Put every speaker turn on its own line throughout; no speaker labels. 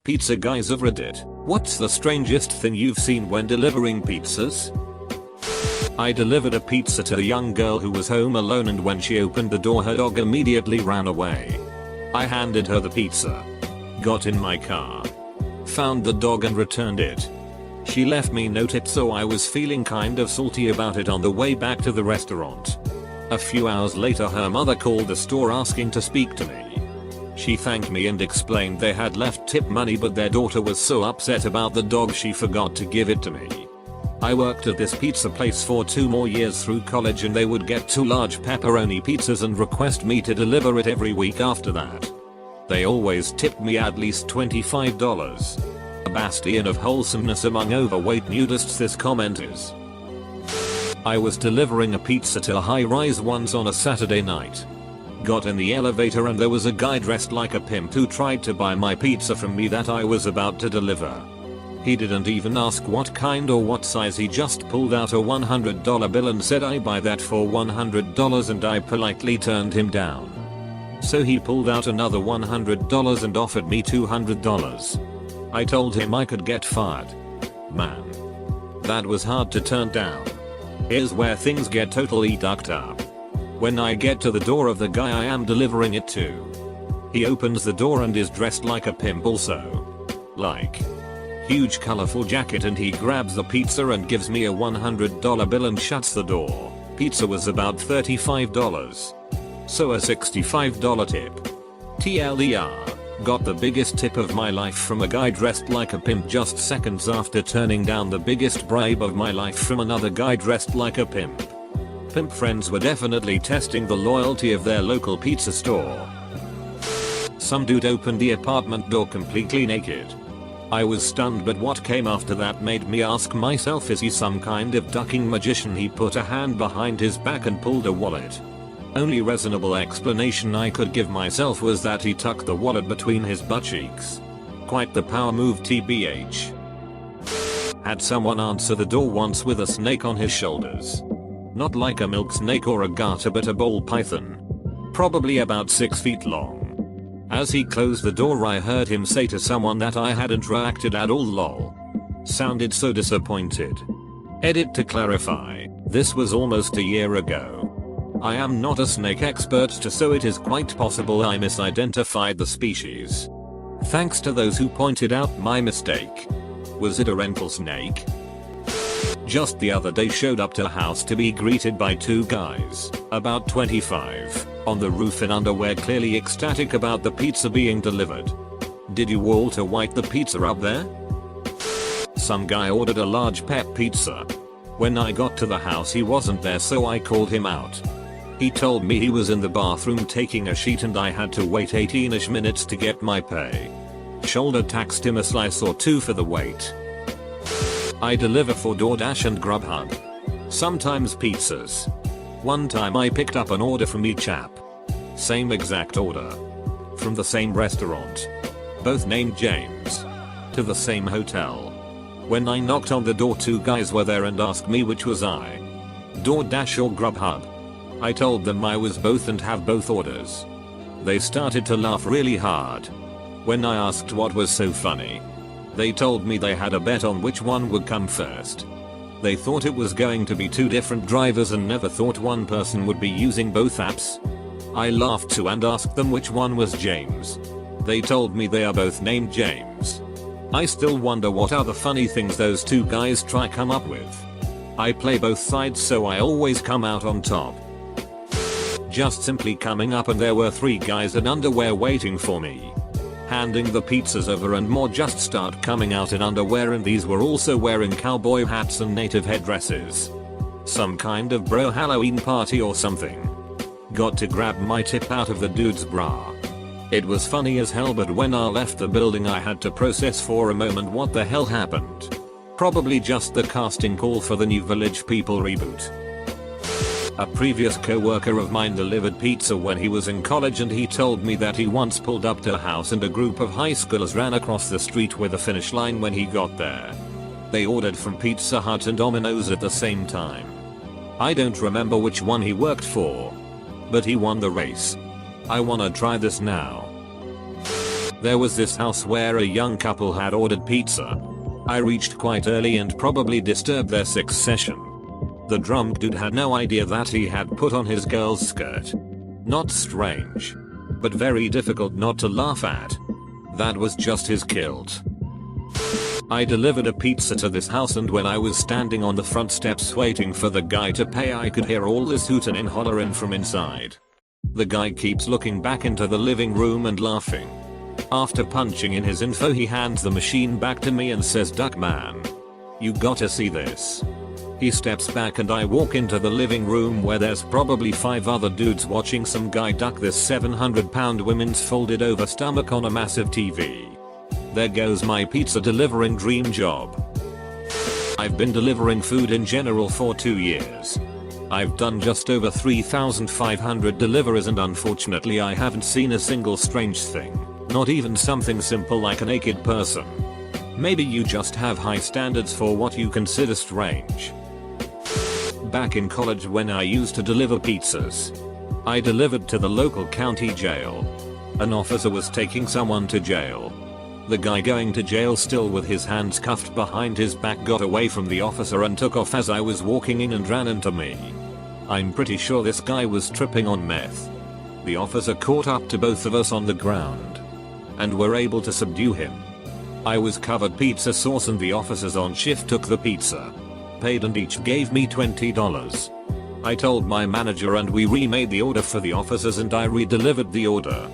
Pizza guys of Reddit, what's the strangest thing you've seen when delivering pizzas? I delivered a pizza to a young girl who was home alone, and when she opened the door her dog immediately ran away. I handed her the pizza, got in my car, found the dog and returned it. She left me no tip, so I was feeling kind of salty about it on the way back to the restaurant. A few hours later her mother called the store asking to speak to me. She thanked me and explained they had left tip money, but their daughter was so upset about the dog she forgot to give it to me. I worked at this pizza place for 2 more years through college, and they would get 2 large pepperoni pizzas and request me to deliver it every week after that. They always tipped me at least $25. A bastion of wholesomeness among overweight nudists this comment is. I was delivering a pizza to a high-rise once on a Saturday night. Got in the elevator and there was a guy dressed like a pimp who tried to buy my pizza from me that I was about to deliver. He didn't even ask what kind or what size, he just pulled out a $100 bill and said, "I buy that for $100," and I politely turned him down. So he pulled out another $100 and offered me $200. I told him I could get fired. Man, that was hard to turn down. Here's where things get totally ducked up. When I get to the door of the guy I am delivering it to, he opens the door and is dressed like a pimp also. Like, huge colorful jacket, and he grabs the pizza and gives me a $100 bill and shuts the door. Pizza was about $35. So a $65 tip. TLDR, got the biggest tip of my life from a guy dressed like a pimp just seconds after turning down the biggest bribe of my life from another guy dressed like a pimp. Pimp friends were definitely testing the loyalty of their local pizza store. Some dude opened the apartment door completely naked. I was stunned, but what came after that made me ask myself, is he some kind of ducking magician? He put a hand behind his back and pulled a wallet. Only reasonable explanation I could give myself was that he tucked the wallet between his butt cheeks. Quite the power move TBH. Had someone answer the door once with a snake on his shoulders. Not like a milk snake or a garter, but a ball python. Probably about 6 feet long. As he closed the door I heard him say to someone that I hadn't reacted at all, lol. Sounded so disappointed. Edit to clarify, this was almost a year ago. I am not a snake expert, so it is quite possible I misidentified the species. Thanks to those who pointed out my mistake. Was it a rental snake? Just the other day showed up to a house to be greeted by 2 guys, about 25, on the roof in underwear, clearly ecstatic about the pizza being delivered. Did you Walter White the pizza up there? Some guy ordered a large pep pizza. When I got to the house he wasn't there, so I called him out. He told me he was in the bathroom taking a shit and I had to wait 18ish minutes to get my pay. Shoulder taxed him a slice or 2 for the wait. I deliver for DoorDash and Grubhub. Sometimes pizzas. One time I picked up an order from each app. Same exact order. From the same restaurant. Both named James. To the same hotel. When I knocked on the door 2 guys were there and asked me which was I. DoorDash or Grubhub. I told them I was both and have both orders. They started to laugh really hard. When I asked what was so funny, they told me they had a bet on which one would come first. They thought it was going to be 2 different drivers and never thought one person would be using both apps. I laughed too and asked them which one was James. They told me they are both named James. I still wonder what other funny things those 2 guys try come up with. I play both sides, so I always come out on top. Just simply coming up and there were 3 guys in underwear waiting for me. Handing the pizzas over and more just start coming out in underwear, and these were also wearing cowboy hats and native headdresses. Some kind of bro Halloween party or something. Got to grab my tip out of the dude's bra. It was funny as hell, but when I left the building I had to process for a moment what the hell happened. Probably just the casting call for the new Village People reboot. A previous co-worker of mine delivered pizza when he was in college, and he told me that he once pulled up to a house and a group of high schoolers ran across the street with a finish line when he got there. They ordered from Pizza Hut and Domino's at the same time. I don't remember which one he worked for, but he won the race. I wanna try this now. There was this house where a young couple had ordered pizza. I reached quite early and probably disturbed their sixth session. The drunk dude had no idea that he had put on his girl's skirt. Not strange, but very difficult not to laugh at. That was just his kilt. I delivered a pizza to this house, and when I was standing on the front steps waiting for the guy to pay, I could hear all this hootin' and hollerin' from inside. The guy keeps looking back into the living room and laughing. After punching in his info, he hands the machine back to me and says, "Duck man, you gotta see this." He steps back and I walk into the living room where there's probably 5 other dudes watching some guy duck this 700-pound woman's folded over stomach on a massive TV. There goes my pizza delivering dream job. I've been delivering food in general for 2 years. I've done just over 3,500 deliveries, and unfortunately I haven't seen a single strange thing. Not even something simple like a naked person. Maybe you just have high standards for what you consider strange. Back in college when I used to deliver pizzas, I delivered to the local county jail. An officer was taking someone to jail. The guy going to jail, still with his hands cuffed behind his back, got away from the officer and took off as I was walking in and ran into me. I'm pretty sure this guy was tripping on meth. The officer caught up to both of us on the ground and were able to subdue him. I was covered pizza sauce and the officers on shift took the pizza, paid, and each gave me $20. I told my manager and we remade the order for the officers and I re-delivered the order.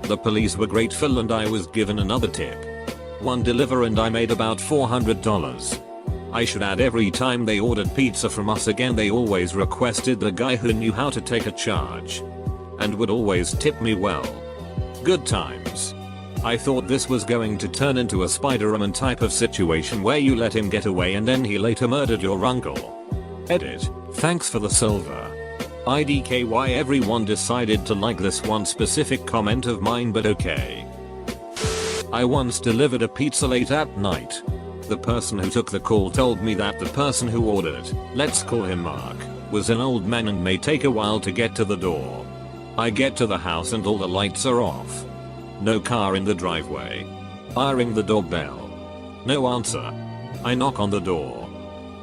The police were grateful and I was given another tip. One deliver and I made about $400. I should add, every time they ordered pizza from us again they always requested the guy who knew how to take a charge and would always tip me well. Good times. I thought this was going to turn into a Spider-Man type of situation where you let him get away and then he later murdered your uncle. Edit. Thanks for the silver. IDKY, everyone decided to like this one specific comment of mine, but okay. I once delivered a pizza late at night. The person who took the call told me that the person who ordered, let's call him Mark, was an old man and may take a while to get to the door. I get to the house and all the lights are off. No car in the driveway. I ring the doorbell. No answer. I knock on the door.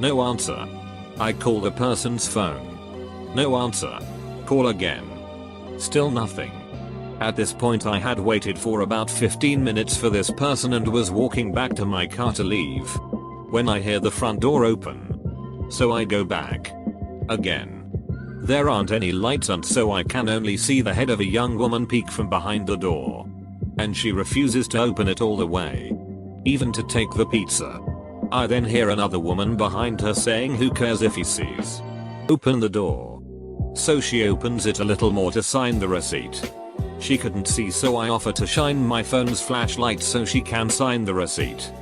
No answer. I call the person's phone. No answer. Call again. Still nothing. At this point I had waited for about 15 minutes for this person and was walking back to my car to leave when I hear the front door open. So I go back. Again. There aren't any lights and so I can only see the head of a young woman peek from behind the door. And she refuses to open it all the way. Even to take the pizza. I then hear another woman behind her saying, "Who cares if he sees? Open the door." So she opens it a little more to sign the receipt. She couldn't see, so I offer to shine my phone's flashlight so she can sign the receipt.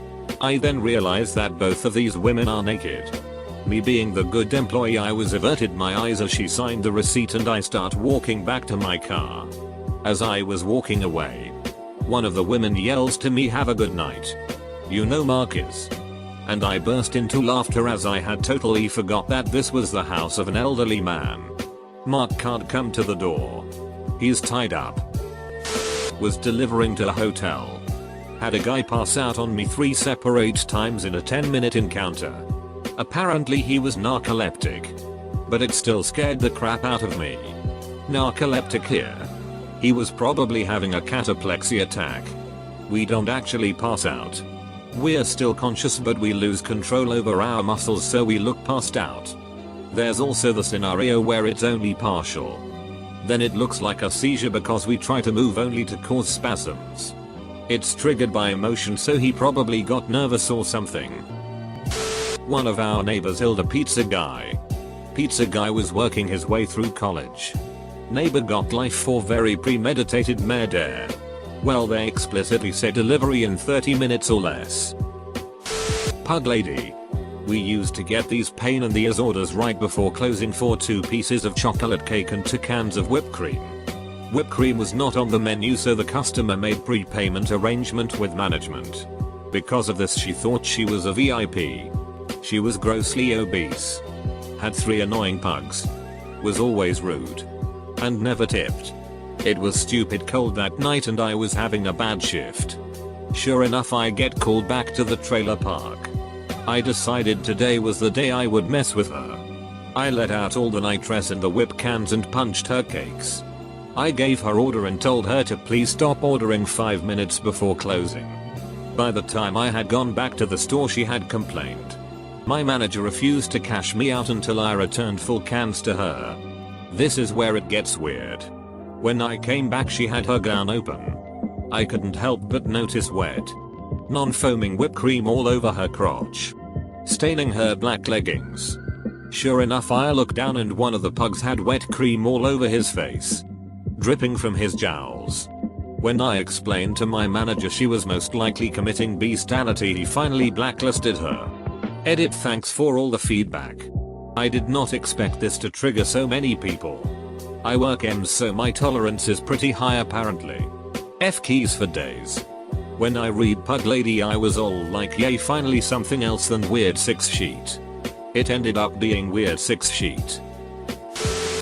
I then realize that both of these women are naked. Me being the good employee, I was averted my eyes as she signed the receipt and I start walking back to my car. As I was walking away, one of the women yells to me, "Have a good night. You know Mark is." And I burst into laughter as I had totally forgot that this was the house of an elderly man. Mark can't come to the door. He's tied up. Was delivering to a hotel. Had a guy pass out on me 3 separate times in a 10-minute encounter. Apparently he was narcoleptic. But it still scared the crap out of me. Narcoleptic here. He was probably having a cataplexy attack. We don't actually pass out. We're still conscious but we lose control over our muscles so we look passed out. There's also the scenario where it's only partial. Then it looks like a seizure because we try to move only to cause spasms. It's triggered by emotion, so he probably got nervous or something. One of our neighbors killed a pizza guy. Pizza guy was working his way through college. Neighbor got life for very premeditated murder. Well, they explicitly said delivery in 30 minutes or less. Pug lady. We used to get these pain in the ears orders right before closing for 2 pieces of chocolate cake and 2 cans of whipped cream. Whipped cream was not on the menu, so the customer made prepayment arrangement with management. Because of this she thought she was a VIP. She was grossly obese. Had 3 annoying pugs. Was always rude. And never tipped. It was stupid cold that night and I was having a bad shift. Sure enough, I get called back to the trailer park. I decided today was the day I would mess with her. I let out all the nitress in the whip cans and punched her cakes. I gave her order and told her to please stop ordering 5 minutes before closing. By the time I had gone back to the store, she had complained. My manager refused to cash me out until I returned full cans to her. This is where it gets weird. When I came back, she had her gown open. I couldn't help but notice wet, non-foaming whipped cream all over her crotch, staining her black leggings. Sure enough, I looked down and one of the pugs had wet cream all over his face, dripping from his jowls. When I explained to my manager she was most likely committing bestiality, he finally blacklisted her. Edit. Thanks for all the feedback. I did not expect this to trigger so many people. I work EMS, so my tolerance is pretty high apparently. F keys for days. When I read Pug Lady, I was all like, yay, finally something else than weird 6 sheet. It ended up being weird 6 sheet.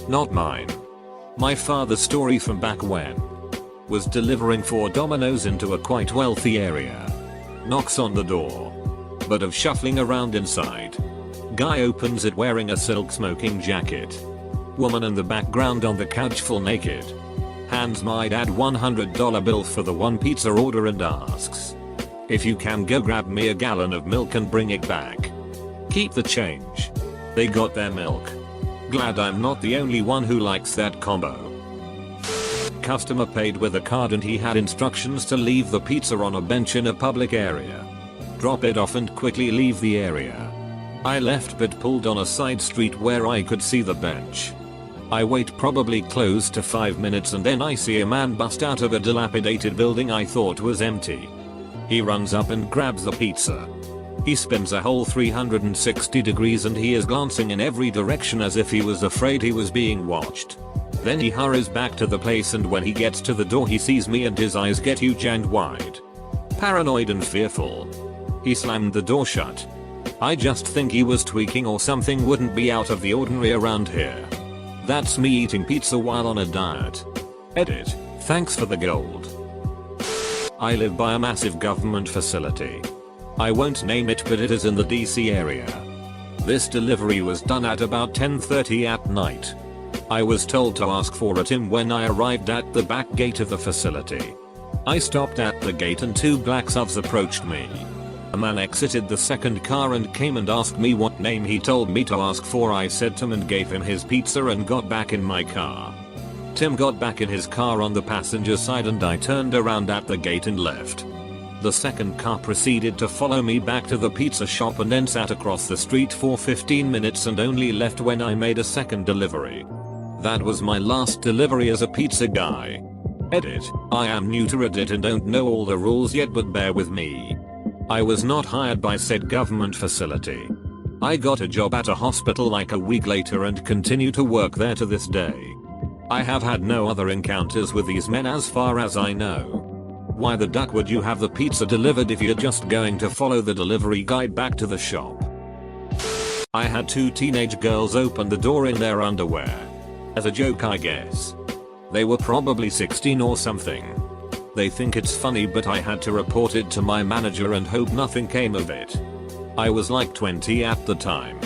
Not mine. My father's story from back when. Was delivering 4 Domino's into a quite wealthy area. Knocks on the door. But of shuffling around inside. Guy opens it wearing a silk smoking jacket. Woman in the background on the couch full naked. Hands my dad $100 bill for the 1 pizza order and asks, if you can go grab me a gallon of milk and bring it back. Keep the change. They got their milk. Glad I'm not the only one who likes that combo. Customer paid with a card and he had instructions to leave the pizza on a bench in a public area. Drop it off and quickly leave the area. I left but pulled on a side street where I could see the bench. I wait probably close to 5 minutes and then I see a man bust out of a dilapidated building I thought was empty. He runs up and grabs the pizza. He spins a whole 360 degrees and he is glancing in every direction as if he was afraid he was being watched. Then he hurries back to the place and when he gets to the door he sees me and his eyes get huge and wide. Paranoid and fearful. He slammed the door shut. I just think he was tweaking or something wouldn't be out of the ordinary around here. That's me eating pizza while on a diet. Edit. Thanks for the gold. I live by a massive government facility. I won't name it, but it is in the DC area. This delivery was done at about 10:30 at night. I was told to ask for a Tim when I arrived at the back gate of the facility. I stopped at the gate and 2 black subs approached me. A man exited the second car and came and asked me what name he told me to ask for. I said Tim and gave him his pizza and got back in my car. Tim got back in his car on the passenger side and I turned around at the gate and left. The second car proceeded to follow me back to the pizza shop and then sat across the street for 15 minutes and only left when I made a second delivery. That was my last delivery as a pizza guy. Edit. I am new to Reddit and don't know all the rules yet, but bear with me. I was not hired by said government facility. I got a job at a hospital like a week later and continue to work there to this day. I have had no other encounters with these men as far as I know. Why the duck would you have the pizza delivered if you're just going to follow the delivery guide back to the shop? I had 2 teenage girls open the door in their underwear. As a joke, I guess. They were probably 16 or something. They think it's funny, but I had to report it to my manager and hope nothing came of it. I was like 20 at the time.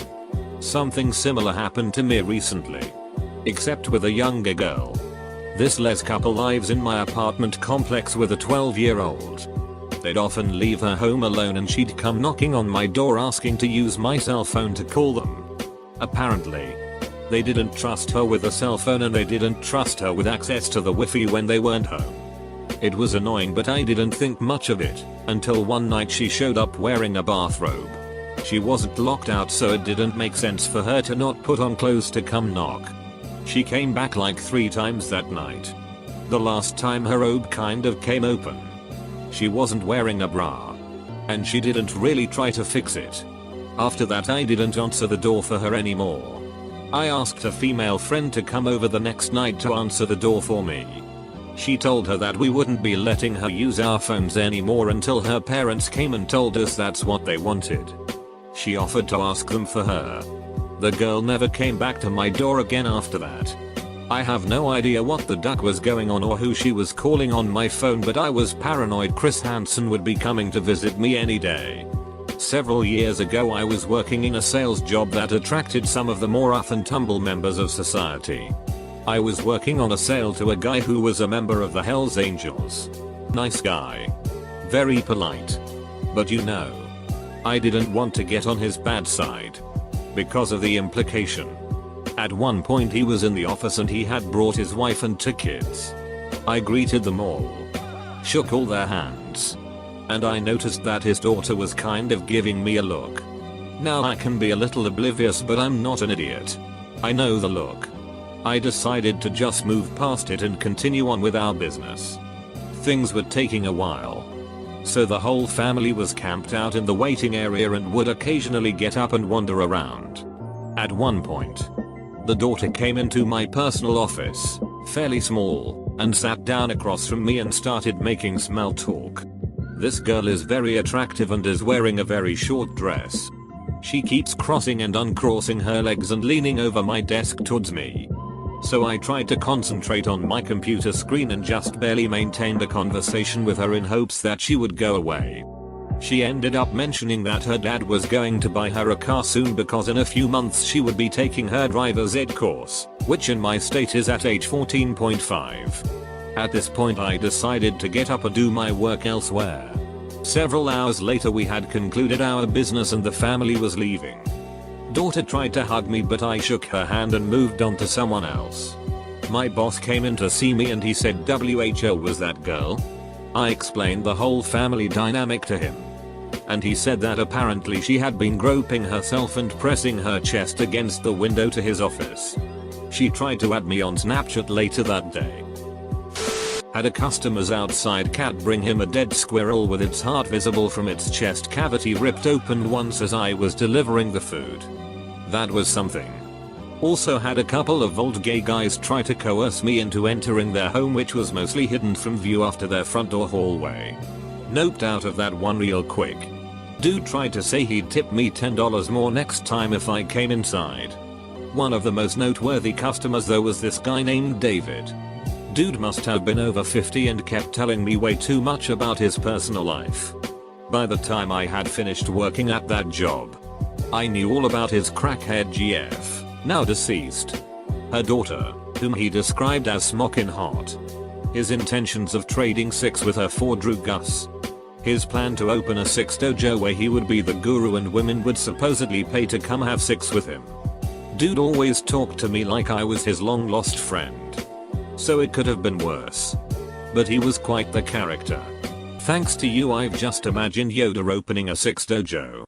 Something similar happened to me recently. Except with a younger girl. This les couple lives in my apartment complex with a 12-year-old. They'd often leave her home alone and she'd come knocking on my door asking to use my cell phone to call them. Apparently, they didn't trust her with a cell phone and they didn't trust her with access to the Wi-Fi when they weren't home. It was annoying, but I didn't think much of it until one night she showed up wearing a bathrobe. She wasn't locked out, so it didn't make sense for her to not put on clothes to come knock. She came back like 3 times that night. The last time her robe kind of came open. She wasn't wearing a bra. And she didn't really try to fix it. After that I didn't answer the door for her anymore. I asked a female friend to come over the next night to answer the door for me. She told her that we wouldn't be letting her use our phones anymore until her parents came and told us that's what they wanted. She offered to ask them for her. The girl never came back to my door again after that. I have no idea what the duck was going on or who she was calling on my phone, but I was paranoid Chris Hansen would be coming to visit me any day. Several years ago I was working in a sales job that attracted some of the more rough and tumble members of society. I was working on a sale to a guy who was a member of the Hells Angels. Nice guy. Very polite. But you know, I didn't want to get on his bad side. Because of the implication. At one point he was in the office and he had brought his wife and 2 kids. I greeted them all. Shook all their hands. And I noticed that his daughter was kind of giving me a look. Now I can be a little oblivious, but I'm not an idiot. I know the look. I decided to just move past it and continue on with our business. Things were taking a while. So the whole family was camped out in the waiting area and would occasionally get up and wander around. At one point, the daughter came into my personal office, fairly small, and sat down across from me and started making small talk. This girl is very attractive and is wearing a very short dress. She keeps crossing and uncrossing her legs and leaning over my desk towards me. So I tried to concentrate on my computer screen and just barely maintained a conversation with her in hopes that she would go away. She ended up mentioning that her dad was going to buy her a car soon because in a few months she would be taking her driver's ed course, which in my state is at age 14.5. At this point I decided to get up and do my work elsewhere. Several hours later we had concluded our business and the family was leaving. Daughter tried to hug me, but I shook her hand and moved on to someone else. My boss came in to see me and he said, "WHO was that girl?" I explained the whole family dynamic to him. And he said that apparently she had been groping herself and pressing her chest against the window to his office. She tried to add me on Snapchat later that day. Had a customer's outside cat bring him a dead squirrel with its heart visible from its chest cavity ripped open once as I was delivering the food. That was something. Also had a couple of old gay guys try to coerce me into entering their home, which was mostly hidden from view after their front door hallway. Noped out of that one real quick. Dude tried to say he'd tip me $10 more next time if I came inside. One of the most noteworthy customers though was this guy named David. Dude must have been over 50 and kept telling me way too much about his personal life. By the time I had finished working at that job, I knew all about his crackhead GF, now deceased. Her daughter, whom he described as smokin' hot. His intentions of trading sex with her for Drew Gus. His plan to open a sex dojo where he would be the guru and women would supposedly pay to come have sex with him. Dude always talked to me like I was his long lost friend. So it could have been worse. But he was quite the character. Thanks to you I've just imagined Yoda opening a sex dojo.